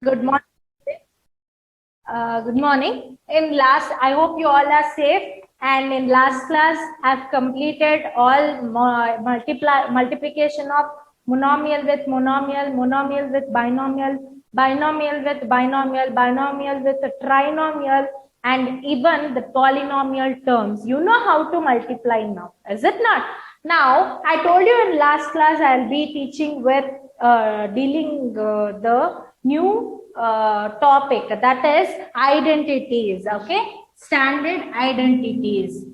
Good morning. Good morning. I hope you all are safe. And in last class, I've completed all multiplication of monomial with monomial, monomial with binomial, binomial with binomial, binomial with a trinomial, and even the polynomial terms. You know how to multiply now, is it not? Now, I told you in last class I'll be teaching with dealing the new topic, that is identities. Okay, standard identities.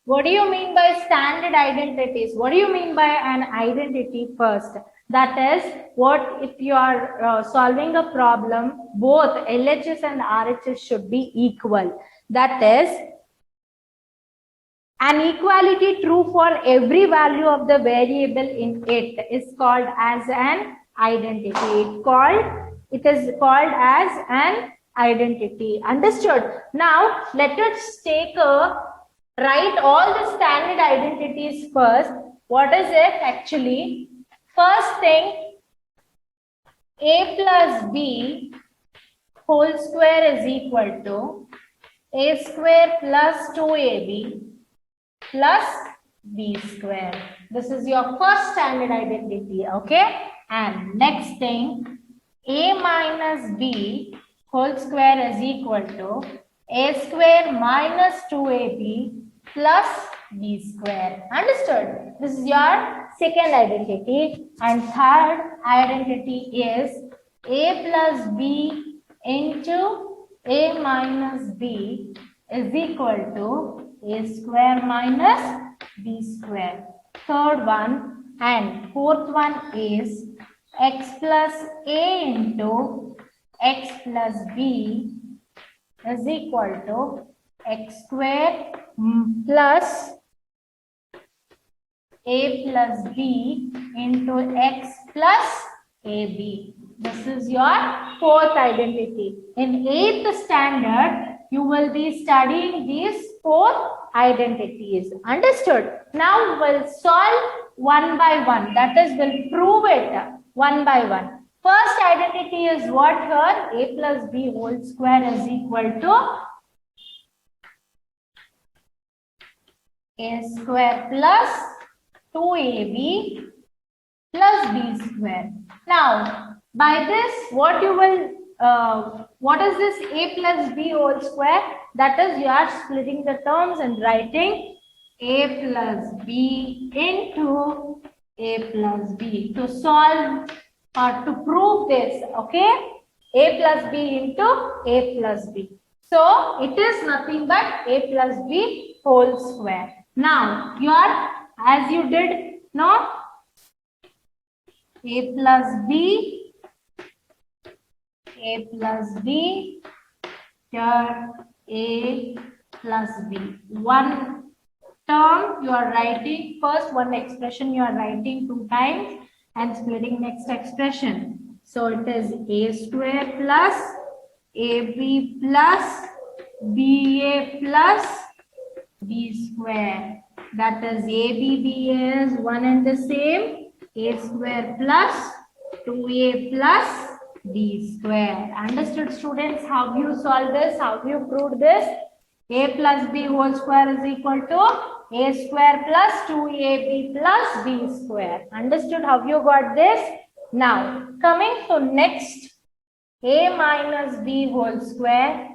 What do you mean by standard identities? What do you mean by an identity first? That is, what if you are solving a problem, both LHS and RHS should be equal. That is, an equality true for every value of the variable in it is called as an identity. It is called as an identity. Understood? Now, let us write all the standard identities first. What is it actually? First thing, a plus b whole square is equal to a square plus 2ab plus b square. This is your first standard identity, okay? And next thing, a minus b whole square is equal to a square minus 2ab plus b square. Understood? This is your second identity. And third identity is a plus b into a minus b is equal to a square minus b square. Third one, and fourth one is x plus a into x plus b is equal to x square plus a plus b into x plus ab. This is your fourth identity. In 8th standard, you will be studying these four identities. Understood? Now we'll solve one by one. That is, we'll prove it one by one. First identity is what here? A plus b whole square is equal to a square plus 2ab plus b square. Now, by this, what is this a plus b whole square? That is, you are splitting the terms and writing a plus b into a plus b to solve or to prove this, okay? A plus b into a plus b. So, it is nothing but a plus b whole square. Now, as you did, no? A plus b, here a plus b. One term you are writing first, one expression you are writing two times and splitting next expression. So it is a square plus ab plus ba plus b square. That is ABB is one and the same. A square plus 2a plus b square. Understood, students? How you solve this? How you prove this? A plus b whole square is equal to a square plus 2ab plus b square. Understood how you got this? Now, coming to next, a minus b whole square.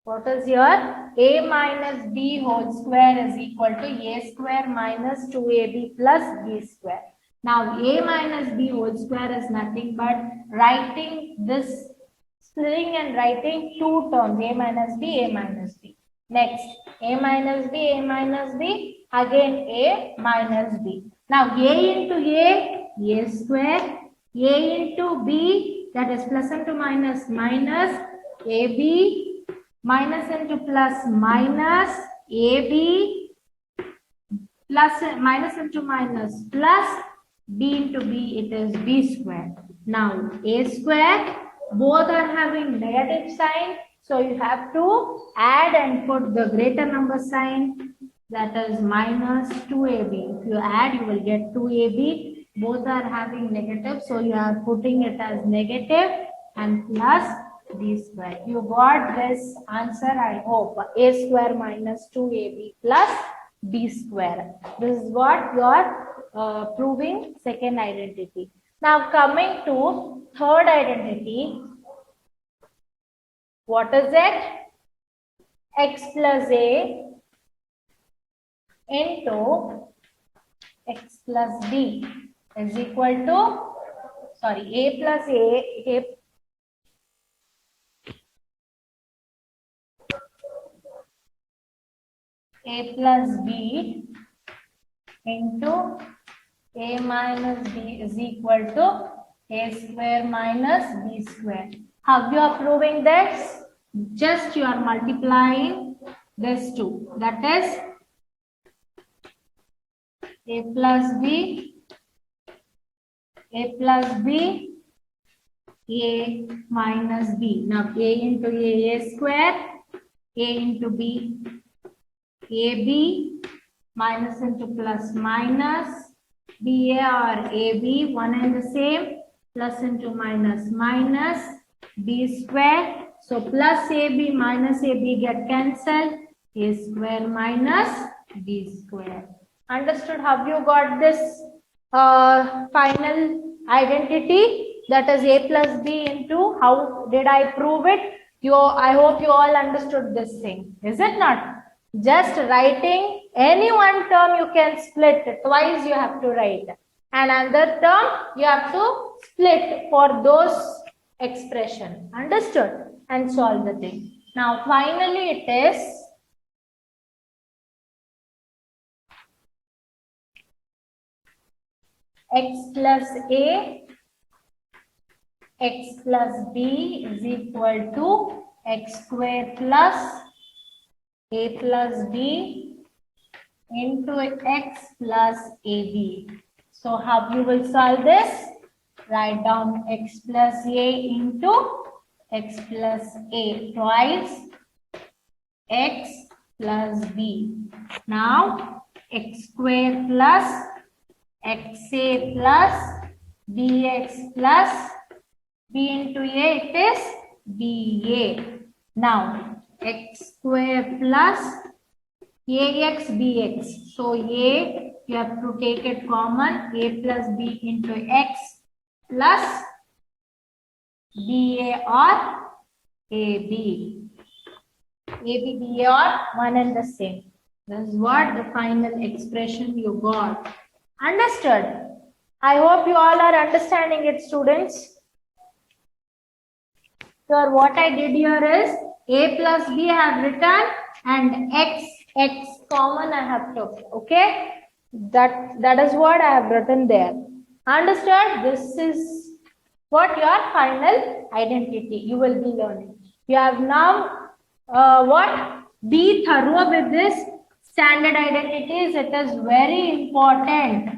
What is here? A minus b whole square is equal to a square minus 2ab plus b square. Now, a minus b whole square is nothing but writing this, splitting and writing two terms, a minus b, a minus b. Next, a minus b, again a minus b. Now, a into a square, a into b, that is plus into minus, minus, ab, minus into plus minus ab plus minus into minus plus b into b, it is b square. Now a square, both are having negative sign, so you have to add and put the greater number sign, that is minus 2ab. If you add, you will get 2ab. Both are having negative, so you are putting it as negative and plus b square. You got this answer, I hope. A square minus 2ab plus b square. This is what you are proving second identity. Now coming to third identity, what is it? X plus a into x plus b is equal to, sorry, a plus a plus b into a minus b is equal to a square minus b square. How you are proving this? Just you are multiplying this two. That is a plus b, a minus b. Now a into a square, a into b, ab, minus into plus minus, ba or ab, one and the same, plus into minus minus, b square. So plus ab minus ab get cancelled, a square minus b square. Understood how you got this final identity? That is a plus b into, how did I prove it? I hope you all understood this thing. Is it not? Just writing any one term you can split. Twice you have to write. And another term you have to split for those expression. Understood? And solve the thing. Now finally it is x plus a, x plus b is equal to x square plus a plus b into x plus ab. So how you will solve this? Write down x plus a into x plus a twice, x plus b. Now x square plus xa plus bx plus b into a, it is ba. Now x square plus ax bx. So a, you have to take it common, a plus b into x plus ba or ab. ba or one and the same. This is what the final expression you got. Understood? I hope you all are understanding it, students. So what I did here is a plus b I have written and x common I have took. Okay, that is what I have written there. Understood? This is what your final identity you will be learning. You have now what? Be thorough with this standard identities. It is very important.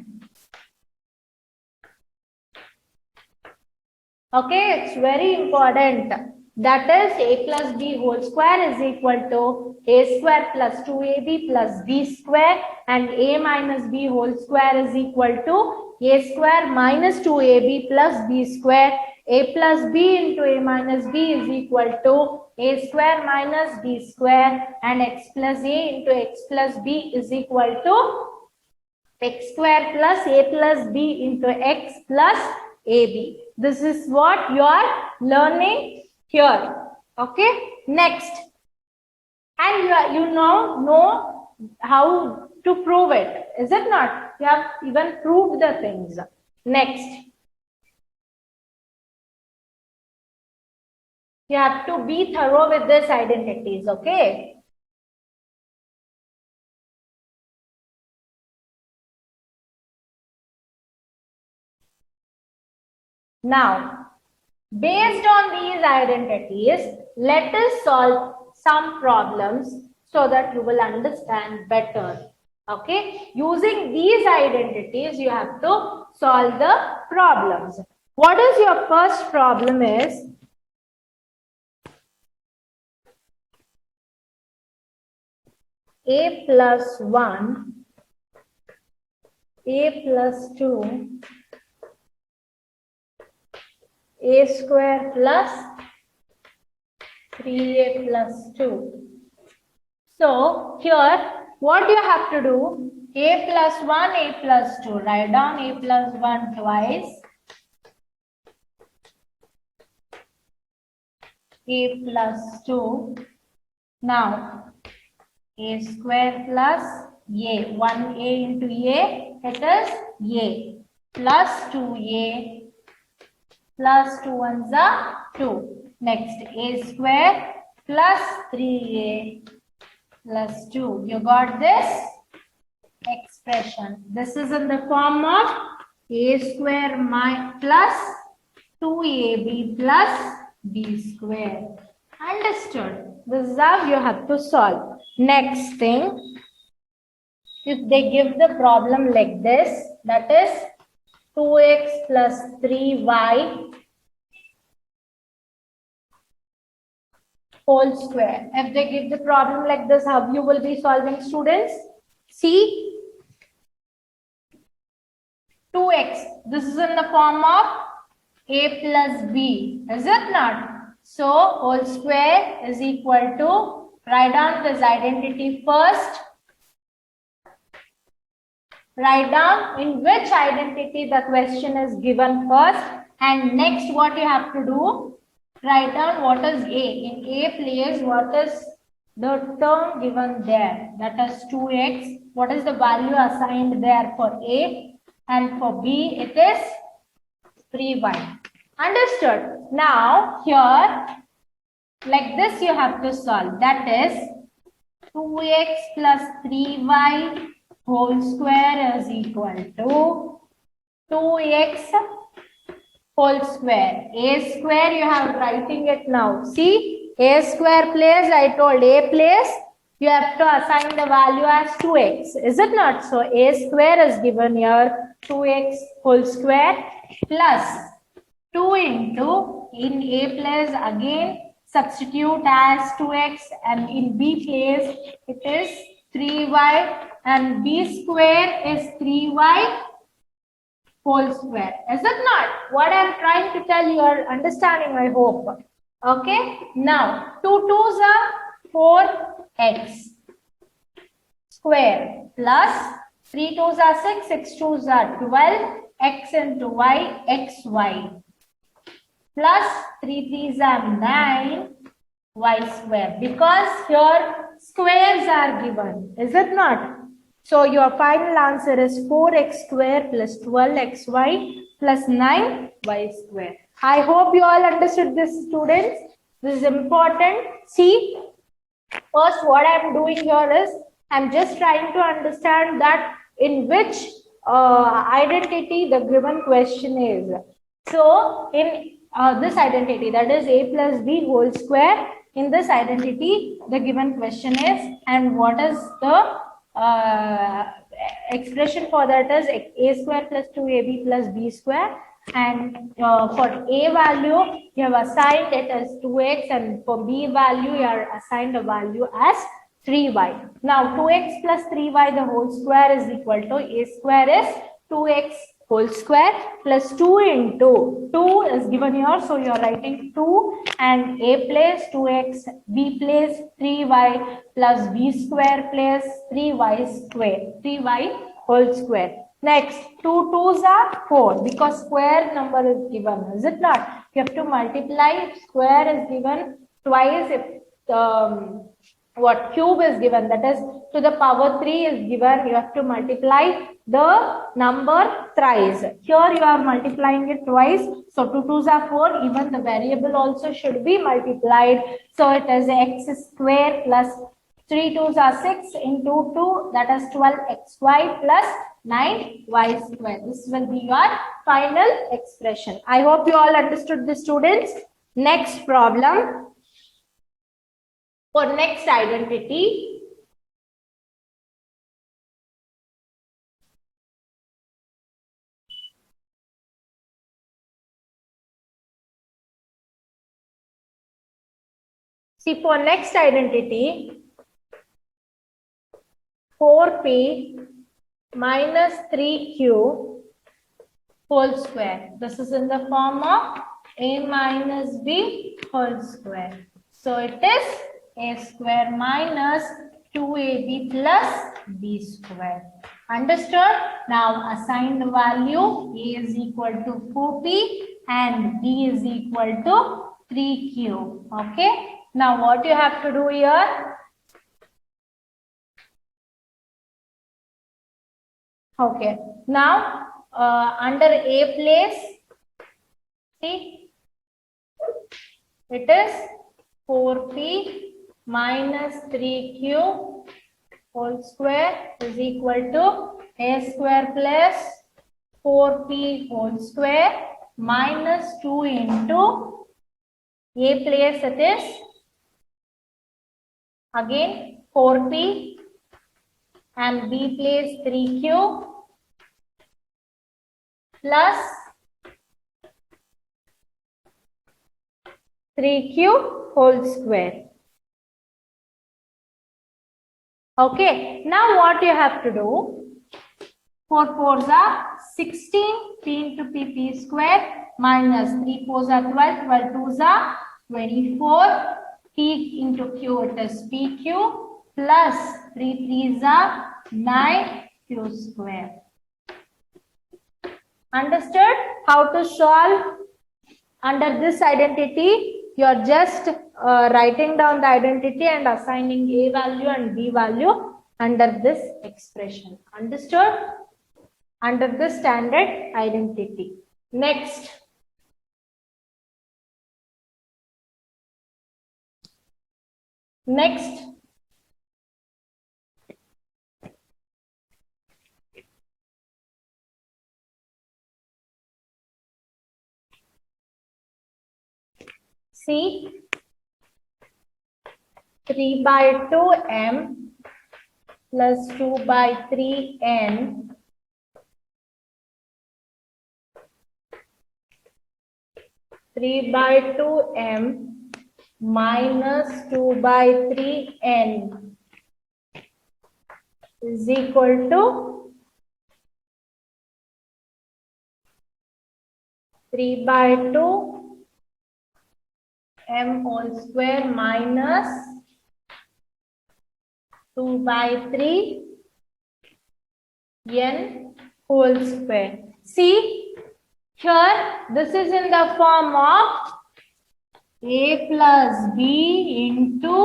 Okay, it's very important. That is a plus b whole square is equal to a square plus 2ab plus b square, and a minus b whole square is equal to a square minus 2ab plus b square. A plus b into a minus b is equal to a square minus b square, and x plus a into x plus b is equal to x square plus a plus b into x plus ab. This is what you are learning here. Okay, next. And you now know how to prove it. Is it not? You have even proved the things. Next. You have to be thorough with these identities. Okay. Now, based on these identities, let us solve some problems so that you will understand better. Okay, using these identities, you have to solve the problems. What is your first problem is, a plus 1, a plus 2, a square plus 3a plus 2. So here what you have to do, a plus 1, a plus 2, write down a plus 1 twice, a plus 2. Now a square plus a, 1a into a, it is a, plus 2a, plus 2 ones are 2. Next, a square plus 3a plus 2. You got this expression. This is in the form of a square plus 2ab plus b square. Understood? This is how you have to solve. Next thing, if they give the problem like this, that is 2x plus 3y whole square. If they give the problem like this, how you will be solving, students? See, 2x, this is in the form of a plus b, is it not? So, whole square is equal to, write down this identity first. Write down in which identity the question is given first, and next what you have to do, write down what is a. In a place, what is the term given there? That is 2x. What is the value assigned there for a? And for b, it is 3y. Understood? Now, here, like this you have to solve. That is 2x plus 3y whole square is equal to 2x whole square. A square you have writing it now. See, a square place, I told a place, you have to assign the value as 2x. Is it not? So a square is given here 2x whole square plus 2 into, in a place again substitute as 2x, and in b place it is 3y, and b square is 3y whole square. Is it not? What I am trying to tell you are understanding, I hope. Okay. Now 2 2s are 4x square plus 3 2s are 6, 6 2s are 12, x into y, xy plus 3 3s are 9, y square, because here squares are given, is it not? So your final answer is 4x square plus 12xy plus 9y square. I hope you all understood this, students. This is important. See, first what I am doing here is, I am just trying to understand that in which identity the given question is. So in this identity, that is a plus b whole square, in this identity the given question is, and what is the expression for that is a square plus 2ab plus b square, and for a value you have assigned it as 2x, and for b value you are assigned a value as 3y. Now 2x plus 3y the whole square is equal to, a square is 2x whole square plus 2 into 2 is given here, so you are writing 2, and a place 2x, b place 3y plus b square place 3y square, 3y whole square. Next, 2 2s are 4, because square number is given, is it not? You have to multiply, square is given twice, if what cube is given, that is to the power 3 is given, you have to multiply the number thrice. Here you are multiplying it twice, so 2 2s are 4, even the variable also should be multiplied, so it is x square plus 3 2s are 6 into 2, that is 12xy plus 9y square. This will be your final expression. I hope you all understood this, students. Next problem. For next identity, See, for next identity, 4p minus 3q whole square. This is in the form of a minus b whole square. So it is a square minus 2ab plus b square. Understood? Now assign the value. A is equal to 4p and b is equal to 3q. Okay? Now what you have to do here? Okay. Now under a place, see, it is 4p minus 3q whole square is equal to a square plus 4p whole square minus 2 into a place, it is again 4p and b place 3q plus 3q whole square. Okay, now what you have to do? 4 4s are 16, p into p square minus 3 4s are 12, 12 2s are 24, p into q it is pq plus 3 3s are 9 q square. Understood how to solve? Under this identity, you are just writing down the identity and assigning a value and b value under this expression. Understood? Under the standard identity. Next. Next. See, 3 by 2m plus 2 by 3n (3 by 2m minus 2 by 3n is equal to 3 by 2 m whole square minus 2 by 3 n whole square. See, here this is in the form of a plus b into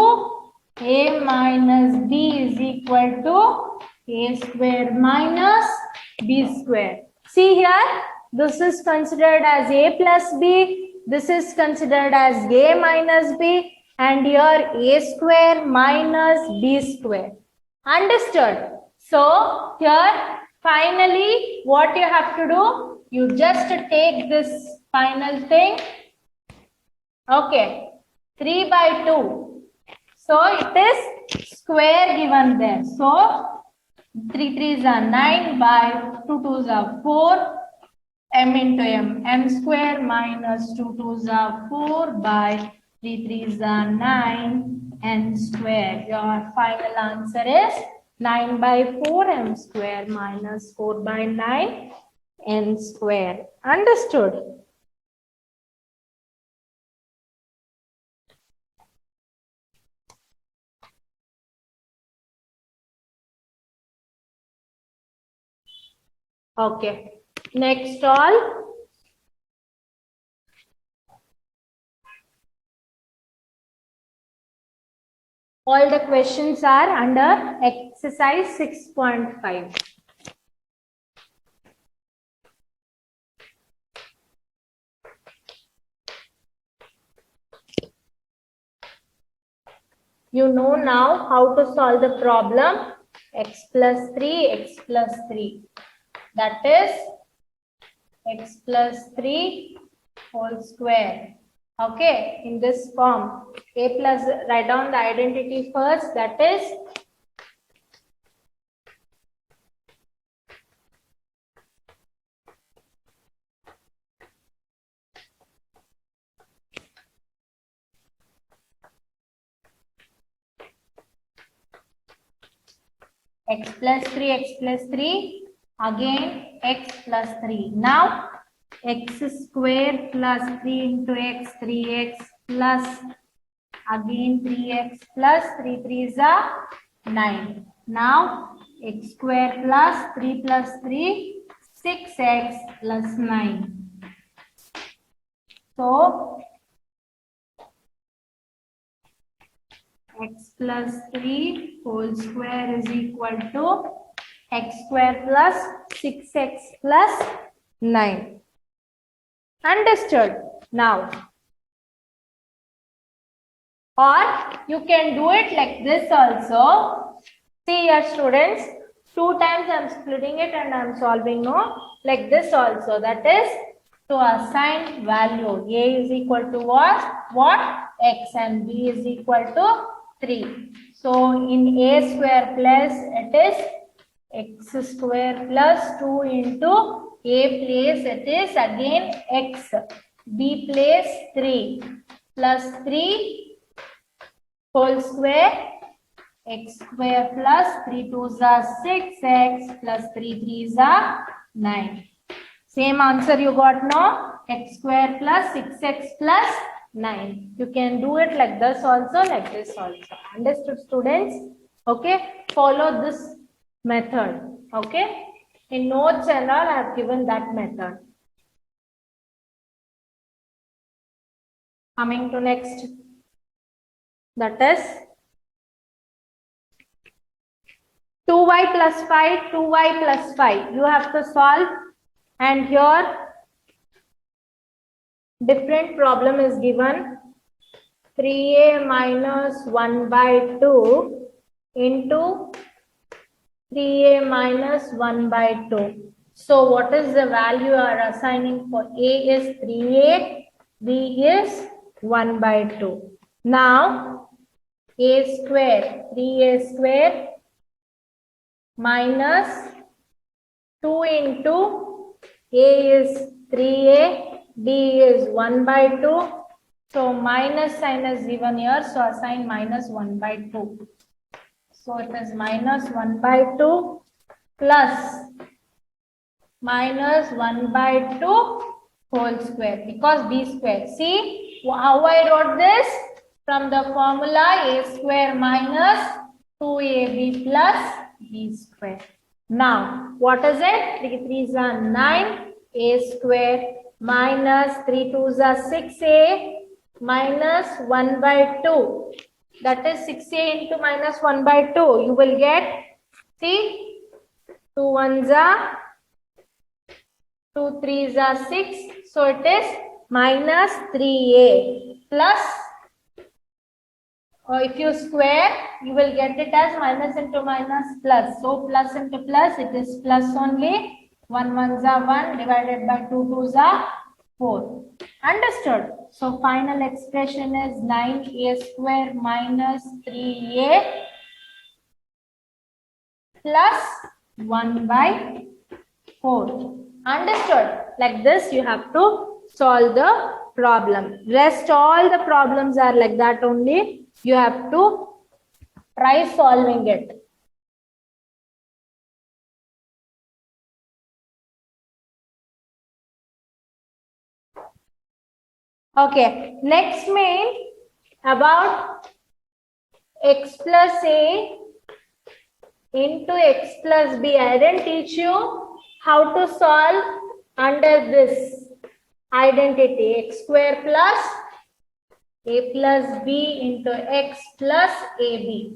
a minus b is equal to a square minus b square. See here, this is considered as a plus b, this is considered as a minus b, and here a square minus b square. Understood? So here finally what you have to do, you just take this final thing. Okay, 3 by 2. So it is square given there. So 3 3s are 9 by 2 2s are 4. M into m square minus 2 2s are 4 by 3 3s are 9 n square. Your final answer is 9 by 4 m square minus 4 by 9 n square. Understood? Okay. Next all. All the questions are under exercise 6.5. You know now how to solve the problem x plus 3, x plus 3. That is x plus 3 whole square. Okay, in this form, a plus, write down the identity first, that is x plus 3, again x plus 3. Now x square plus 3 into x, 3x plus again 3x plus 3 3 is 9. Now x square plus 3 plus 3, 6x plus 9. So x plus 3 whole square is equal to x square plus 6x plus 9. Understood? Now, or you can do it like this also. See here students, 2 times I am splitting it and I am solving like this also. That is to assign value. A is equal to what? X, and B is equal to 3. So in A square plus it is x square plus 2 into A place it is again x. B place 3 plus 3 whole square, x square plus 3 2s are 6x plus 3 3s are 9. Same answer you got now, x square plus 6x plus 9. You can do it like this also, like this also. Understood students? Okay, follow this method. Okay, in notes and all I have given that method. Coming to next, that is 2y plus 5, 2y plus 5. You have to solve, and here different problem is given. 3a minus 1 by 2 into 3a minus 1 by 2. So what is the value you are assigning for a is 3a, b is 1 by 2. Now a square, 3a square minus 2 into a is 3a, b is 1 by 2. So minus sign is given here, so assign minus 1 by 2. So it is minus 1 by 2 plus minus 1 by 2 whole square, because b square. See how I wrote this? From the formula a square minus 2ab plus b square. Now what is it? 3 3s are 9, a square minus 3 2s are 6a minus 1 by 2. That is 6a into minus 1 by 2. You will get, see, 2 1s are 2 3s are 6. So it is minus 3a plus, or if you square, you will get it as minus into minus plus. So plus into plus, it is plus only. 1 1s are 1 divided by 2 2s are 4. Understood? So final expression is 9a square minus 3a plus 1 by 4. Understood? Like this you have to solve the problem. Rest all the problems are like that only. You have to try solving it. Okay, next main about x plus a into x plus b. I didn't teach you how to solve under this identity, x square plus a plus b into x plus ab.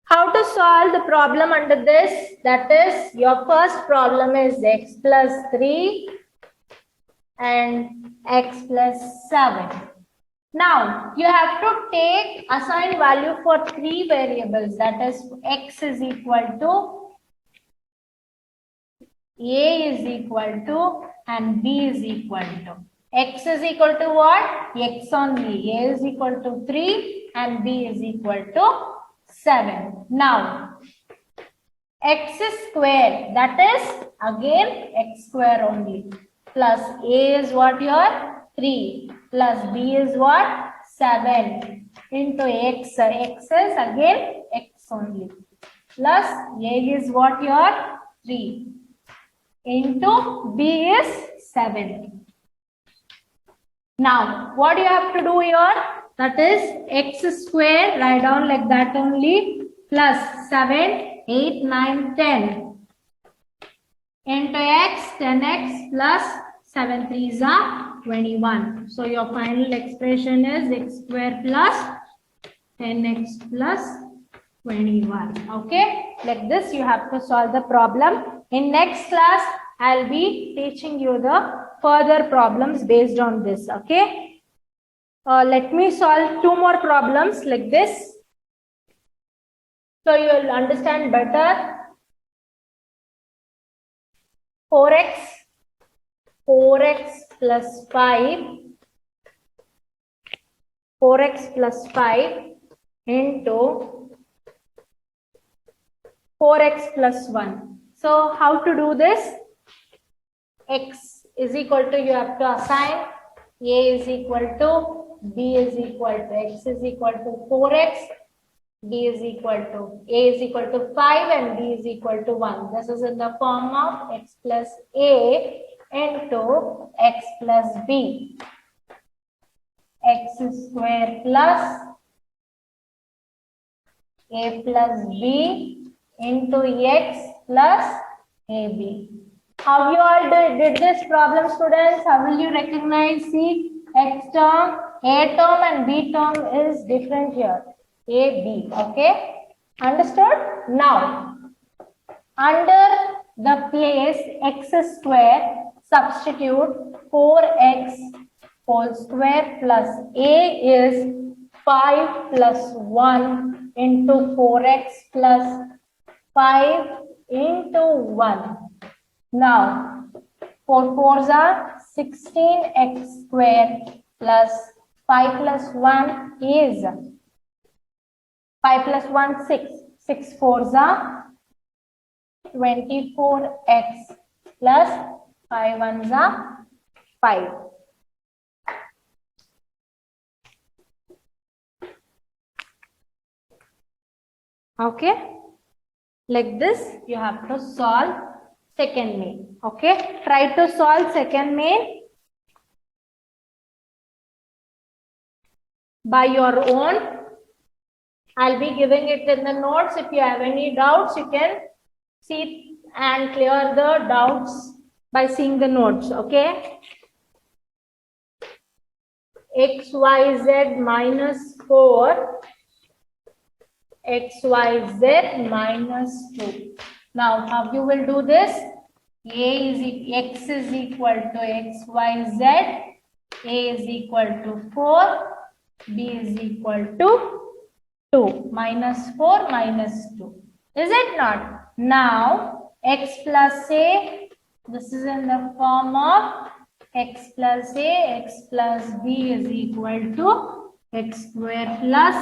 How to solve the problem under this? That is, your first problem is x plus 3 and x plus 7. Now you have to take assign value for 3 variables. That is, x is equal to a is equal to and b is equal to. X is equal to what? X only. A is equal to 3 and b is equal to 7. Now x square, that is again x square only, plus a is what? Your 3 plus b is what? 7 into x. X is again x only. Plus a is what your 3 into b is 7. Now what you have to do here? That is x square, write down like that only, plus 7, 8, 9, 10 into x, 10x plus 7 3s are 21. So your final expression is x square plus 10x plus 21. Okay, like this you have to solve the problem. In next class, I'll be teaching you the further problems based on this. Okay, let me solve 2 more problems like this, so you will understand better. 4x plus 5, 4x plus 5 into 4x plus 1. So how to do this? X is equal to, you have to assign a is equal to, b is equal to, x is equal to 4x, b is equal to, a is equal to 5 and b is equal to 1. This is in the form of x plus a into x plus b. X square plus a plus b into x plus ab. How you all did this problem, students? How will you recognize? See, x term, a term and b term is different here. A, B. Okay? Understood? Now, under the place x square, substitute 4x whole square plus a is 5 plus 1 into 4x plus 5 into 1. Now, 4 4s are 16x square plus 5 plus 1 is 5 plus 1, 6. 6 4s are 24x plus 5 1s are 5. Okay? Like this, you have to solve second main. Okay? Try to solve second main by your own. I'll be giving it in the notes. If you have any doubts, you can see and clear the doubts by seeing the notes. Okay? XYZ minus 4, XYZ minus 2. Now, how you will do this? X is equal to XYZ, A is equal to 4, B is equal to 2, minus 4 minus 2. Is it not? Now, x plus a, this is in the form of x plus a, x plus b is equal to x square plus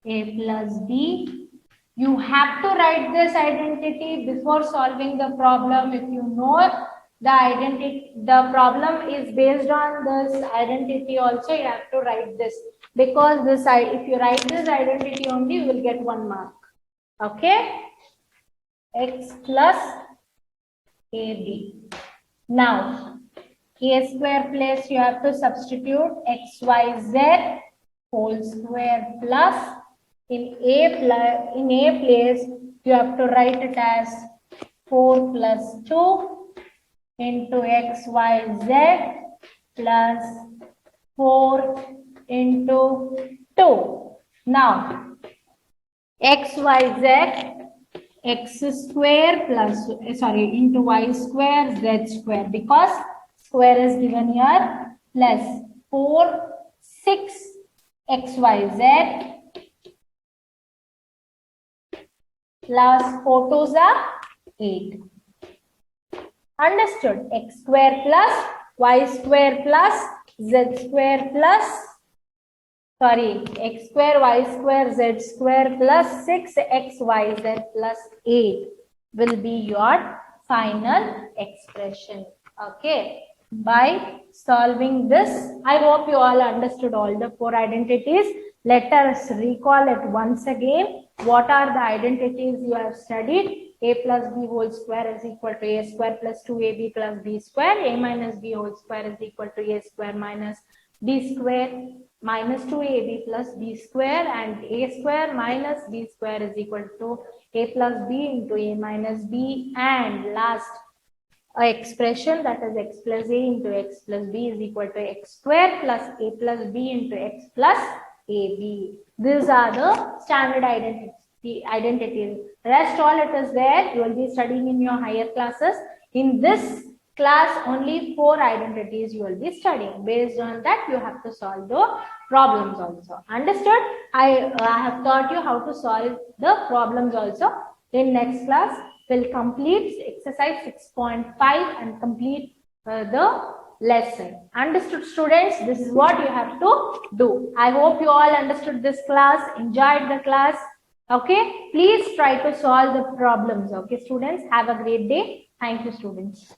a plus b. You have to write this identity before solving the problem. If you know the identity, the problem is based on this identity also, you have to write this. Because this, if you write this identity only, you will get 1 mark. Okay? X plus AB. Now, a square place you have to substitute XYZ whole square plus in A place you have to write it as 4 plus 2 into XYZ plus 4 into 2. Now, XYZ, x square plus, into y square, z square, because square is given here, plus 4, 6, XYZ plus 4 2s are 8. Understood? X square plus y square plus z square plus, x square y square z square plus 6xyz plus 8 will be your final expression. Okay. By solving this, I hope you all understood all the 4 identities. Let us recall it once again. What are the identities you have studied? A plus b whole square is equal to a square plus 2ab plus b square. A minus b whole square is equal to a square minus b square minus 2ab plus b square, and a square minus b square is equal to a plus b into a minus b, and last a expression that is x plus a into x plus b is equal to x square plus a plus b into x plus ab. These are the standard identities. Rest all it is there. You will be studying in your higher classes. In this class, only 4 identities you will be studying. Based on that, you have to solve the problems also. Understood? I have taught you how to solve the problems also. In next class, will complete exercise 6.5 and complete the lesson. Understood, students? This is what you have to do. I hope you all understood this class, enjoyed the class. Okay, please try to solve the problems. Okay, students, have a great day. Thank you, students.